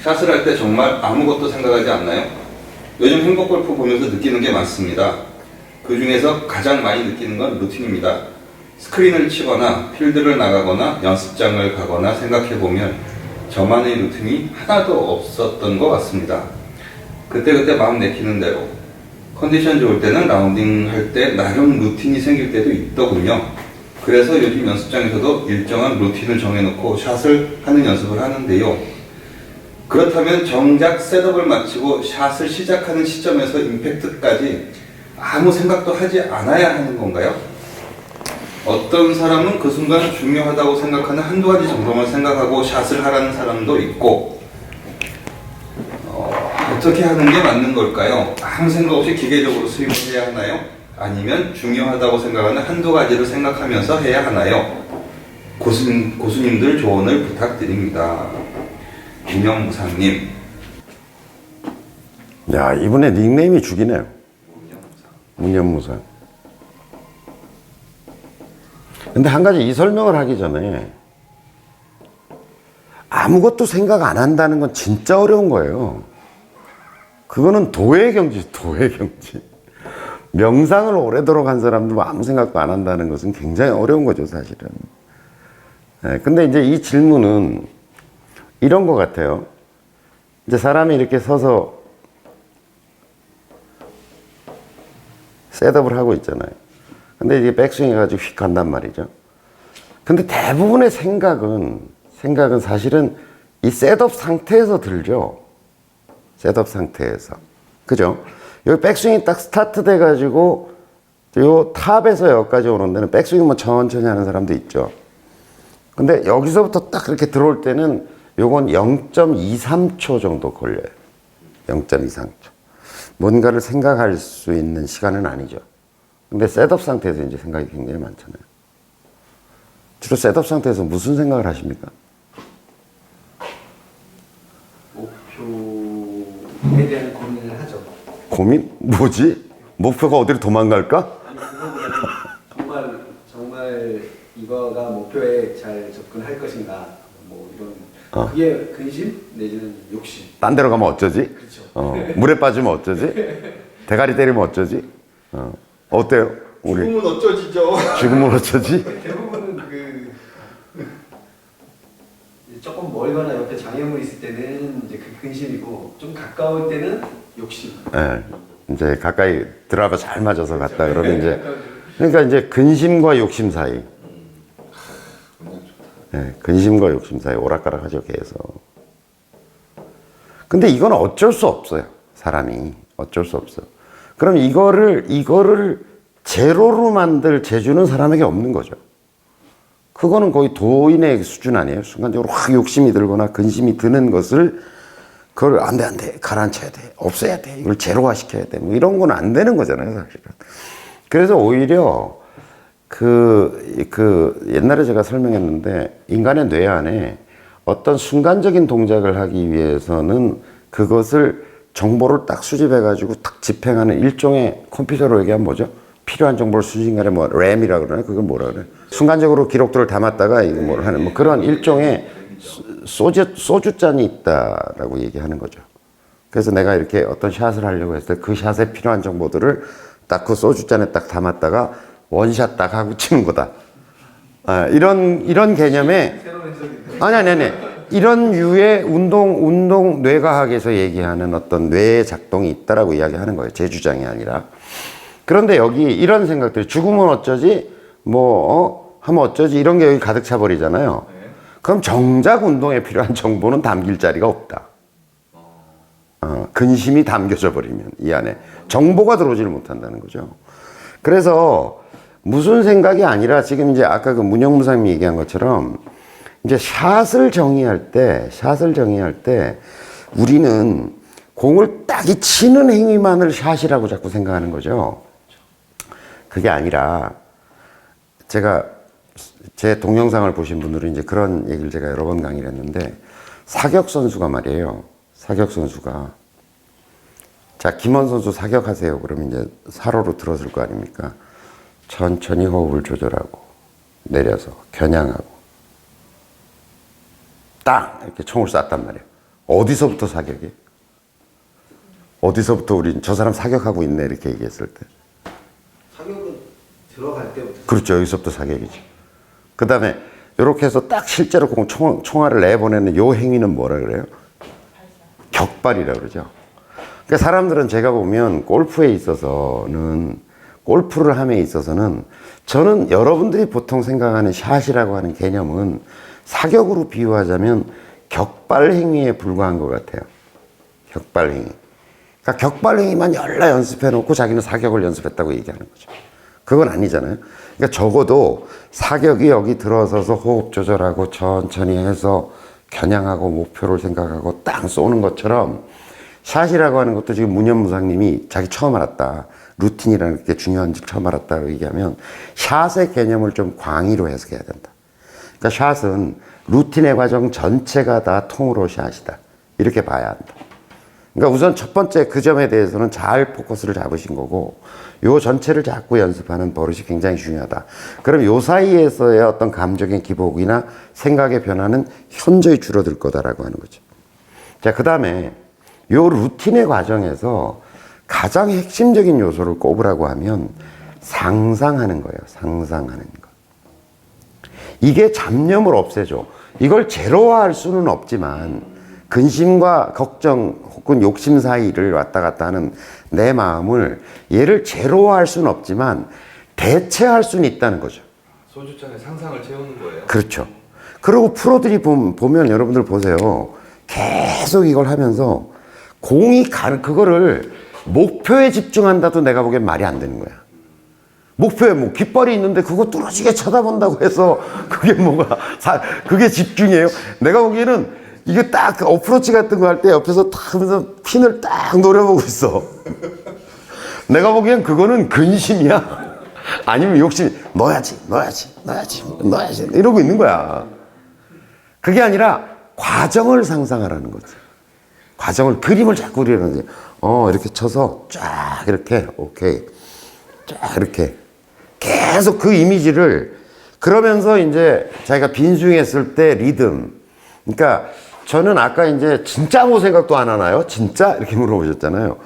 샷을 할 때 정말 아무것도 생각하지 않나요? 요즘 행복골프 보면서 느끼는 게 많습니다. 그 중에서 가장 많이 느끼는 건 루틴입니다. 스크린을 치거나 필드를 나가거나 연습장을 가거나 생각해보면 저만의 루틴이 하나도 없었던 것 같습니다. 그때그때 마음 내키는 대로 컨디션 좋을 때는 라운딩 할 때 나름 루틴이 생길 때도 있더군요. 그래서 요즘 연습장에서도 일정한 루틴을 정해놓고 샷을 하는 연습을 하는데요. 그렇다면 정작 셋업을 마치고 샷을 시작하는 시점에서 임팩트까지 아무 생각도 하지 않아야 하는 건가요? 어떤 사람은 그 순간 중요하다고 생각하는 한두 가지 정도만 생각하고 샷을 하라는 사람도 있고, 어떻게 하는 게 맞는 걸까요? 아무 생각 없이 기계적으로 스윙을 해야 하나요? 아니면 중요하다고 생각하는 한두 가지를 생각하면서 해야 하나요? 고수님들 조언을 부탁드립니다. 문영무상님. 야, 이분의 닉네임이 죽이네요. 문영무상. 근데 한 가지 이 설명을 하기 전에 아무것도 생각 안 한다는 건 진짜 어려운 거예요. 그거는 도의 경지, 도의 경지. 명상을 오래도록 한 사람들 아무 생각도 안 한다는 것은 굉장히 어려운 거죠, 사실은. 네, 근데 이제 이 질문은 이런 것 같아요. 이제 사람이 이렇게 서서 셋업을 하고 있잖아요. 근데 이게 백스윙 해가지고 휙 간단 말이죠. 근데 대부분의 생각은 사실은 이 셋업 상태에서 들죠. 셋업 상태에서. 그죠? 여기 백스윙이 딱 스타트 돼가지고 요 탑에서 여기까지 오는 데는 백스윙만 천천히 하는 사람도 있죠. 근데 여기서부터 딱 이렇게 들어올 때는 요건 0.23초 정도 걸려요. 0.23초. 뭔가를 생각할 수 있는 시간은 아니죠. 근데 셋업 상태에서 이제 생각이 굉장히 많잖아요. 주로 셋업 상태에서 무슨 생각을 하십니까? 목표에 대한 고민을 하죠. 고민? 뭐지? 목표가 어디로 도망갈까? 아니 그거보다는 정말 이거가 목표에 잘 접근할 것인가 뭐 이런 그게 근심 내지는 욕심. 딴 데로 가면 어쩌지? 그렇죠. 물에 빠지면 어쩌지? 대가리 때리면 어쩌지? 어때요? 우리 죽으면 어쩌지죠? 죽으면 어쩌지? 대부분은 그 조금 멀거나 옆에 장애물이 있을 때는 이제 그 근심이고 좀 가까울 때는 욕심. 네, 이제 가까이 드라이버 잘 맞아서 갔다 그러면 이제 그러니까 이제 근심과 욕심 사이. 네, 근심과 욕심 사이 오락가락하죠 계속. 근데 이건 어쩔 수 없어요. 사람이 어쩔 수 없어. 그럼 이거를 제로로 만들 재주는 사람에게 없는 거죠. 그거는 거의 도인의 수준 아니에요. 순간적으로 확 욕심이 들거나 근심이 드는 것을 그걸 안 돼, 가라앉혀야 돼, 없애야 돼, 이걸 제로화 시켜야 돼, 뭐 이런 건 안 되는 거잖아요, 사실은. 그래서 오히려 옛날에 제가 설명했는데 인간의 뇌 안에 어떤 순간적인 동작을 하기 위해서는 그것을 정보를 딱 수집해가지고 딱 집행하는 일종의 컴퓨터로 얘기하면 뭐죠? 필요한 정보를 수집간에 뭐 램이라고 그러나 그걸 뭐라 그래? 순간적으로 기록들을 담았다가 이거 뭘 하는 뭐 그런 일종의 소주잔이 있다라고 얘기하는 거죠. 그래서 내가 이렇게 어떤 샷을 하려고 했을 때 그 샷에 필요한 정보들을 딱 그 소주잔에 딱 담았다가 원샷 딱 하고 치는 거다. 이런 개념의 아니. 이런 유의 운동 뇌과학에서 얘기하는 어떤 뇌의 작동이 있다라고 이야기하는 거예요. 제 주장이 아니라. 그런데 여기 이런 생각들, 죽으면 어쩌지? 하면 어쩌지? 이런 게 여기 가득 차버리잖아요. 그럼 정작 운동에 필요한 정보는 담길 자리가 없다. 근심이 담겨져 버리면 이 안에 정보가 들어오지를 못한다는 거죠. 그래서 무슨 생각이 아니라 지금 이제 아까 그 문영무상님이 얘기한 것처럼 이제 샷을 정의할 때 우리는 공을 딱 이 치는 행위만을 샷이라고 자꾸 생각하는 거죠. 그게 아니라 제가 제 동영상을 보신 분들은 이제 그런 얘기를 제가 여러 번 강의를 했는데 사격 선수가 말이에요. 사격 선수가 자 김원 선수 사격하세요. 그러면 이제 사로로 들어설 거 아닙니까? 천천히 호흡을 조절하고 내려서 겨냥하고 딱 이렇게 총을 쐈단 말이에요. 어디서부터 사격이에요? 어디서부터 우린 저 사람 사격하고 있네 이렇게 얘기했을 때. 사격은 들어갈 때부터. 그렇죠. 여기서부터 사격이죠. 그 다음에 이렇게 해서 딱 실제로 총알을 내보내는 요 행위는 뭐라 그래요? 격발이라고 그러죠. 그러니까 사람들은 제가 보면 골프에 있어서는, 골프를 함에 있어서는 저는 여러분들이 보통 생각하는 샷이라고 하는 개념은 사격으로 비유하자면 격발 행위에 불과한 것 같아요. 격발 행위. 그러니까 격발 행위만 열라 연습해 놓고 자기는 사격을 연습했다고 얘기하는 거죠. 그건 아니잖아요. 그러니까 적어도 사격이 여기 들어서서 호흡 조절하고 천천히 해서 겨냥하고 목표를 생각하고 딱 쏘는 것처럼 샷이라고 하는 것도 지금 문현무상님이 자기 처음 알았다. 루틴이라는 게 중요한지 처음 알았다고 얘기하면 샷의 개념을 좀 광의로 해석해야 된다. 그러니까 샷은 루틴의 과정 전체가 다 통으로 샷이다. 이렇게 봐야 한다. 그러니까 우선 첫 번째 그 점에 대해서는 잘 포커스를 잡으신 거고 요 전체를 자꾸 연습하는 버릇이 굉장히 중요하다. 그럼 요 사이에서의 어떤 감정의 기복이나 생각의 변화는 현저히 줄어들 거다라고 하는 거죠. 자, 그 다음에 요 루틴의 과정에서 가장 핵심적인 요소를 꼽으라고 하면 상상하는 거예요. 상상하는 거. 이게 잡념을 없애줘. 이걸 제로화할 수는 없지만 근심과 걱정 혹은 욕심 사이를 왔다 갔다 하는 내 마음을 얘를 제로화할 수는 없지만 대체할 수는 있다는 거죠. 소주잔에 상상을 채우는 거예요. 그렇죠. 그리고 프로들이 보면 여러분들 보세요. 계속 이걸 하면서 공이 가는 그거를 목표에 집중한다도 내가 보기엔 말이 안 되는 거야. 목표에 뭐 깃발이 있는데 그거 뚫어지게 쳐다본다고 해서 그게 뭐가 그게 집중이에요. 내가 보기에는 이게 딱 어프로치 같은 거 할 때 옆에서 딱 하면서 핀을 딱 노려보고 있어. 내가 보기엔 그거는 근심이야. 아니면 욕심. 넣어야지 이러고 있는 거야. 그게 아니라 과정을 상상하라는 거지. 과정을, 그림을 자꾸 그리는 거지. 이렇게 쳐서 쫙 이렇게 오케이 쫙 이렇게 계속 그 이미지를 그러면서 이제 자기가 빈스윙했을 때 리듬. 그러니까 저는 아까 이제 진짜 아무 생각도 안 하나요? 진짜? 이렇게 물어보셨잖아요.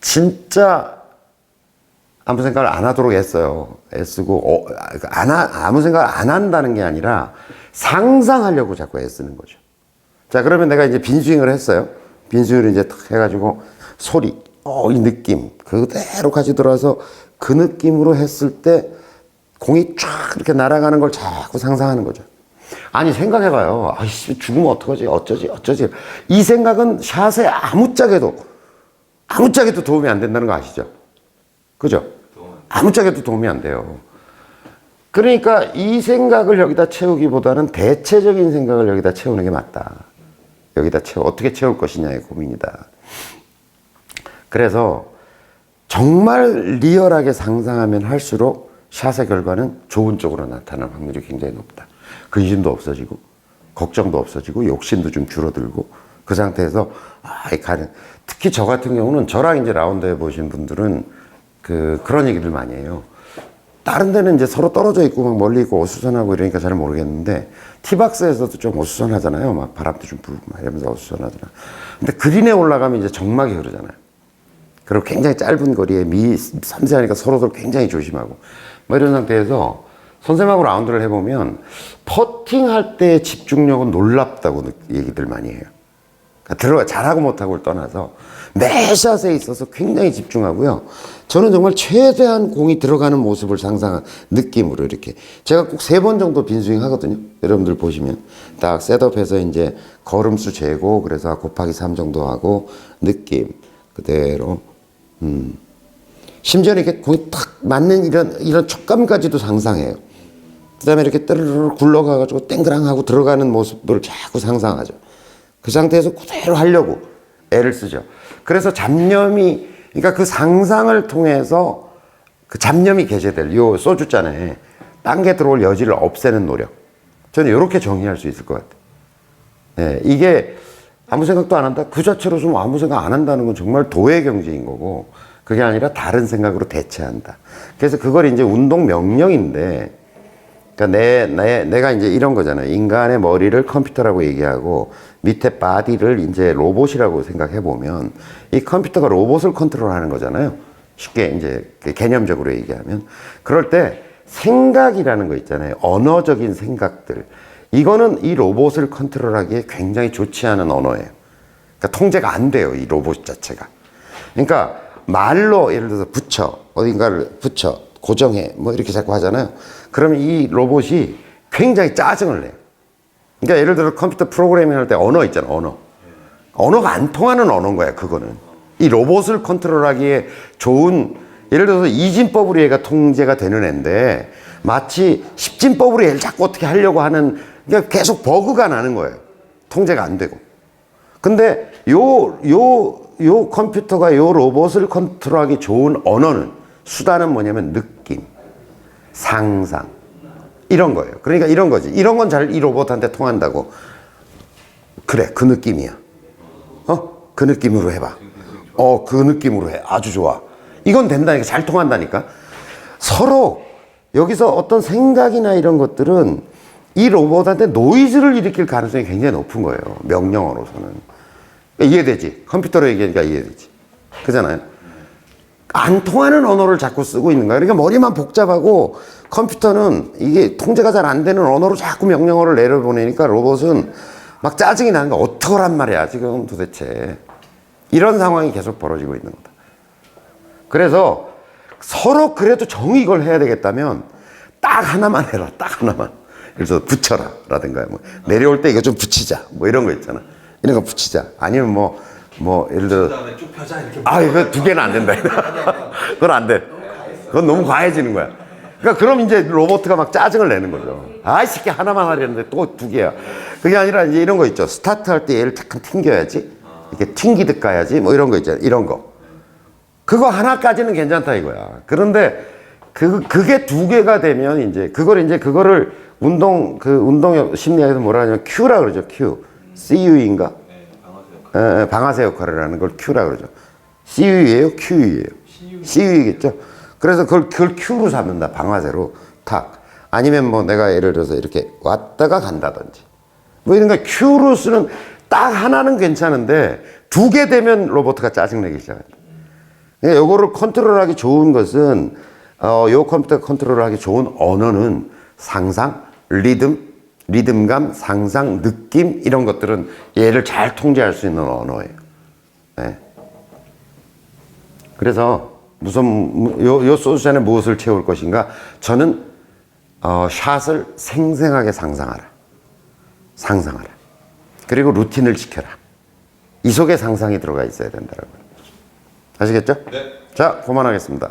진짜 아무 생각을 안 하도록 했어요. 애쓰고, 아무 생각을 안 한다는 게 아니라 상상하려고 자꾸 애쓰는 거죠. 자, 그러면 내가 이제 빈스윙을 했어요. 빈스윙을 이제 탁 해가지고 소리, 이 느낌 그대로 가지고 그 느낌으로 했을 때 공이 쫙 이렇게 날아가는 걸 자꾸 상상하는 거죠. 아니 생각해봐요. 아이씨 죽으면 어떡하지 어쩌지 이 생각은 샷에 아무짝에도 도움이 안 된다는 거 아시죠? 그죠? 아무짝에도 도움이 안 돼요. 그러니까 이 생각을 여기다 채우기보다는 대체적인 생각을 여기다 채우는 게 맞다. 어떻게 채울 것이냐의 고민이다. 그래서 정말 리얼하게 상상하면 할수록 샷의 결과는 좋은 쪽으로 나타날 확률이 굉장히 높다. 근심도 없어지고 걱정도 없어지고 욕심도 좀 줄어들고 그 상태에서 특히 저 같은 경우는 저랑 이제 라운드 해보신 분들은 그런 얘기들 많이 해요. 다른 데는 이제 서로 떨어져 있고 막 멀리 있고 어수선하고 이러니까 잘 모르겠는데 티박스에서도 좀 어수선하잖아요. 막 바람도 좀 불고 막 이러면서 어수선하잖아. 근데 그린에 올라가면 이제 정막이 흐르잖아요. 그리고 굉장히 짧은 거리에 섬세하니까 서로들 굉장히 조심하고 뭐 이런 상태에서 선생님하고 라운드를 해보면 퍼팅할 때의 집중력은 놀랍다고 얘기들 많이 해요. 그러니까 잘하고 못하고를 떠나서 매 샷에 있어서 굉장히 집중하고요. 저는 정말 최대한 공이 들어가는 모습을 상상한 느낌으로 이렇게 제가 꼭 3번 정도 빈스윙 하거든요. 여러분들 보시면 딱 셋업해서 이제 걸음수 재고 그래서 곱하기 3 정도 하고 느낌 그대로 심지어 이렇게 공이 탁 맞는 이런 촉감까지도 상상해요. 그 다음에 이렇게 뜨르르 굴러가가지고 땡그랑하고 들어가는 모습을 자꾸 상상하죠. 그 상태에서 그대로 하려고 애를 쓰죠. 그래서 그러니까 그 상상을 통해서 그 잡념이 개재될 요 소주잔에 딴 게 들어올 여지를 없애는 노력. 저는 이렇게 정의할 수 있을 것 같아요. 네, 이게 아무 생각도 안 한다? 그 자체로 좀 아무 생각 안 한다는 건 정말 도의 경지인 거고 그게 아니라 다른 생각으로 대체한다. 그래서 그걸 이제 운동 명령인데 그러니까 내가 이제 이런 거잖아요. 인간의 머리를 컴퓨터라고 얘기하고 밑에 바디를 이제 로봇이라고 생각해 보면 이 컴퓨터가 로봇을 컨트롤하는 거잖아요. 쉽게 이제 개념적으로 얘기하면 그럴 때 생각이라는 거 있잖아요. 언어적인 생각들. 이거는 이 로봇을 컨트롤하기에 굉장히 좋지 않은 언어예요. 그러니까 통제가 안 돼요. 이 로봇 자체가. 그러니까 말로 예를 들어서 붙여, 어딘가를 붙여, 고정해, 뭐 이렇게 자꾸 하잖아요. 그러면 이 로봇이 굉장히 짜증을 내요. 그러니까 예를 들어 컴퓨터 프로그래밍 할 때 언어 있잖아, 언어. 언어가 안 통하는 언어인 거야, 그거는. 이 로봇을 컨트롤하기에 좋은, 예를 들어서 이진법으로 얘가 통제가 되는 애인데 마치 십진법으로 얘를 자꾸 어떻게 하려고 하는, 그러니까 계속 버그가 나는 거예요. 통제가 안 되고. 근데 요 컴퓨터가 요 로봇을 컨트롤하기 좋은 언어는, 수단은 뭐냐면 느낌, 상상, 이런 거예요. 그러니까 이런 거지. 이런 건 잘 이 로봇한테 통한다고. 그래, 그 느낌이야. 그 느낌으로 해봐. 그 느낌으로 해. 아주 좋아. 이건 된다니까. 잘 통한다니까. 서로 여기서 어떤 생각이나 이런 것들은 이 로봇한테 노이즈를 일으킬 가능성이 굉장히 높은 거예요. 명령어로서는. 이해되지? 컴퓨터로 얘기하니까 이해되지? 그잖아요. 안 통하는 언어를 자꾸 쓰고 있는 거야. 그러니까 머리만 복잡하고 컴퓨터는 이게 통제가 잘 안 되는 언어로 자꾸 명령어를 내려보내니까 로봇은 막 짜증이 나는 거야. 어떡하란 말이야, 지금 도대체. 이런 상황이 계속 벌어지고 있는 거다. 그래서 서로 그래도 정의 이걸 해야 되겠다면 딱 하나만 해라. 딱 하나만. 그래서 붙여라 라든가 뭐 내려올 때 이거 좀 붙이자 뭐 이런 거 있잖아. 이런 거 붙이자. 아니면 뭐 예를 들어 그다음에 쭉 펴자 이렇게. 이거 두 개는 안 된다. 그건 안 돼. 그건 너무 과해지는 거야. 그러니까 그럼 이제 로봇가 막 짜증을 내는 거죠. 이 새끼 하나만 하려는데 또 두 개야. 그게 아니라 이제 이런 거 있죠. 스타트 할 때 얘를 잠깐 튕겨야지. 이렇게 튕기듯 가야지. 뭐 이런 거 있잖아요. 이런 거. 그거 하나까지는 괜찮다 이거야. 그런데 그게 두 개가 되면 그거를 운동 심리학에서 뭐라 하냐면 Q라 그러죠. Q. CU인가? 방아쇠 역할을 하는 걸 Q라 그러죠. CU예요? QU예요? CU이겠죠? 그래서 그걸 Q로 잡는다. 방아쇠로 탁. 아니면 뭐 내가 예를 들어서 이렇게 왔다가 간다든지. 뭐 이런 거 Q로 쓰는 딱 하나는 괜찮은데 두 개 되면 로봇가 짜증내기 시작한다. 그러니까 요거를 컨트롤하기 좋은 것은 요 컴퓨터 컨트롤하기 좋은 언어는 상상, 리듬감, 상상, 느낌 이런 것들은 얘를 잘 통제할 수 있는 언어예요. 네. 그래서 요 소주잔에 무엇을 채울 것인가? 저는 샷을 생생하게 상상하라. 그리고 루틴을 지켜라. 이 속에 상상이 들어가 있어야 된다라고. 아시겠죠? 네. 자, 그만하겠습니다.